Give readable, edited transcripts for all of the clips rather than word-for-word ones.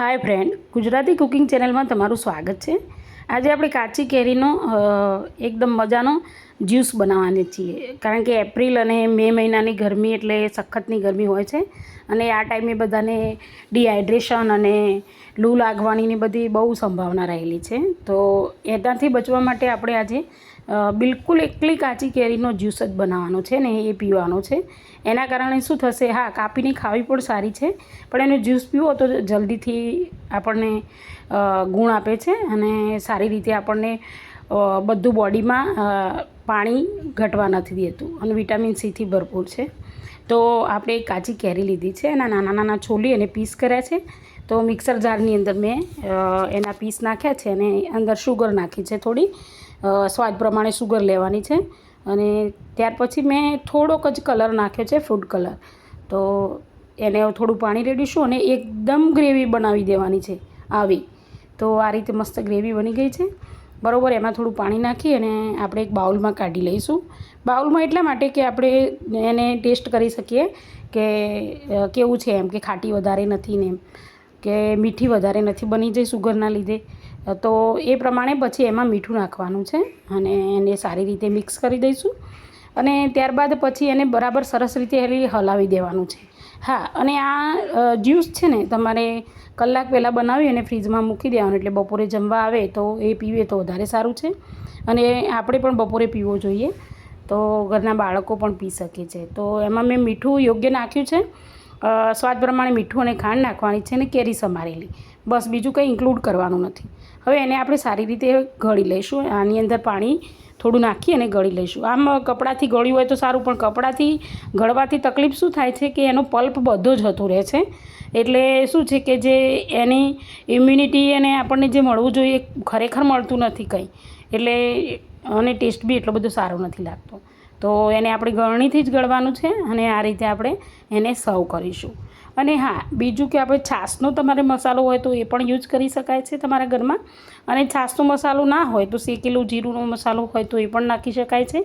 Hi friend, Gujarati cooking channel में तमारुं स्वागत है। आज આપણે કાચી કેરીનો એકદમ મજાનો જ્યુસ બનાવવાની છીએ, કારણ કે એપ્રિલ અને મે મહિનાની ગરમી એટલે સખતની ગરમી હોય છે અને આ ટાઈમે બધાને ડિહાઇડ્રેશન અને લૂ લાગવાની બધી બહુ સંભાવના રહેલી છે। તો એનાથી બચવા માટે આપણે આજે બિલકુલ એકલી કાચી કેરીનો જ્યુસ જ બનાવવાનો છે ને એ પીવાનો છે। એના કારણે શું થશે, હા કાપીને ખાવી પણ સારી છે, પણ એનો જ્યુસ પીવો તો જલ્દીથી આપણને ગુણ આપે છે અને સારી રીતે આપણને બધું બોડીમાં પાણી ઘટવા નથી દેતું અને વિટામિન સીથી ભરપૂર છે। તો આપણે કાચી કેરી લીધી છે, એના નાના નાના છોલી અને પીસ કર્યા છે। તો મિક્સર જારની અંદર મેં એના પીસ નાખ્યા છે અને અંદર શુગર નાખી છે, થોડી સ્વાદ પ્રમાણે શુગર લેવાની છે। અને ત્યાર પછી મેં થોડોક જ કલર નાખ્યો છે, ફૂડ કલર। તો એને થોડું પાણી રેડીશું અને એકદમ ગ્રેવી બનાવી દેવાની છે આવી। તો આ રીતે મસ્ત ગ્રેવી બની ગઈ છે બરાબર। એમાં થોડું પાણી નાખી અને આપણે એક બાઉલમાં કાઢી લઈશું। બાઉલમાં એટલા માટે કે આપણે એને ટેસ્ટ કરી શકીએ કે કેવું છે, એમ કે ખાટી વધારે નથી ને એમ કે મીઠી વધારે નથી બની જાય શુગરના લીધે। તો એ પ્રમાણે પછી એમાં મીઠું નાખવાનું છે અને એને સારી રીતે મિક્સ કરી દઈશું અને ત્યારબાદ પછી એને બરાબર સરસ રીતે હલાવી દેવાનું છે। હા, અને આ જ્યુસ છે ને તમારે કલાક પહેલાં બનાવી અને ફ્રીજમાં મૂકી દેવાનું, એટલે બપોરે જમવા આવે તો એ પીવે તો વધારે સારું છે અને આપણે પણ બપોરે પીવો જોઈએ, તો ઘરના બાળકો પણ પી શકે છે। તો એમાં મેં મીઠું યોગ્ય નાખ્યું છે, સ્વાદ પ્રમાણે મીઠું અને ખાંડ નાખવાની છે અને કેરી સમારેલી, બસ બીજું કંઈ ઇન્ક્લુડ કરવાનું નથી। હવે એને આપણે સારી રીતે ગળી લઈશું। આની અંદર પાણી થોડું નાખી અને ગળી લઈશું। આમ કપડાથી ગળ્યું હોય તો સારું, પણ કપડાથી ગળવાથી તકલીફ શું થાય છે કે એનો પલ્પ બધો જ જતો રહે છે, એટલે શું છે કે જે એની ઇમ્યુનિટી અને આપણને જે મળવું જોઈએ ખરેખર મળતું નથી કંઈ, એટલે અને ટેસ્ટ બી એટલો બધો સારો નથી લાગતો। તો એને આપણે ગળણીથી જ ગળવાનું છે અને આ રીતે આપણે એને સર્વ કરીશું। અને હા, બીજું કે આપણે છાશનો તમારે મસાલો હોય તો એ પણ યુઝ કરી શકાય છે તમારા ઘરમાં, અને છાશનો મસાલો ના હોય તો શેકેલું જીરુંનો મસાલો હોય તો એ પણ નાખી શકાય છે।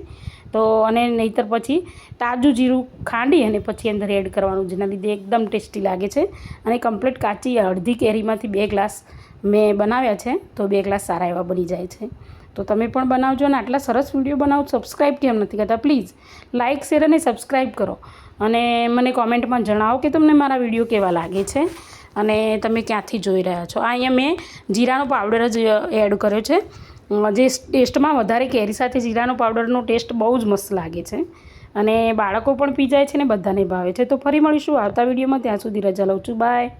તો અને નહીંતર પછી તાજું જીરું ખાંડી અને પછી અંદર એડ કરવાનું, જેના લીધે એકદમ ટેસ્ટી લાગે છે અને કમ્પ્લીટ કાચી અડધી કેરીમાંથી 2 ગ્લાસ મેં બનાવ્યા છે, તો 2 ગ્લાસ સારા એવા બની જાય છે। તો તમે પણ બનાવજો અને આટલા સરસ વિડીયો બનાવો, સબસ્ક્રાઈબ કેમ નથી કરતા? પ્લીઝ લાઇક, શેર અને સબસ્ક્રાઈબ કરો અને મને કોમેન્ટમાં જણાવો કે તમને મારા વિડીયો કેવા લાગે છે અને તમે ક્યાંથી જોઈ રહ્યા છો। આ અહીંયા મેં જીરાનો પાવડર જ એડ કર્યો છે, જે ટેસ્ટમાં વધારે કેરી સાથે જીરાનો પાવડરનો ટેસ્ટ બહુ જ મસ્ત લાગે છે અને બાળકો પણ પી જાય છે ને બધાને ભાવે છે। તો ફરી મળીશું આવતા વિડીયોમાં, ત્યાં સુધી રજા લઉં છું, બાય।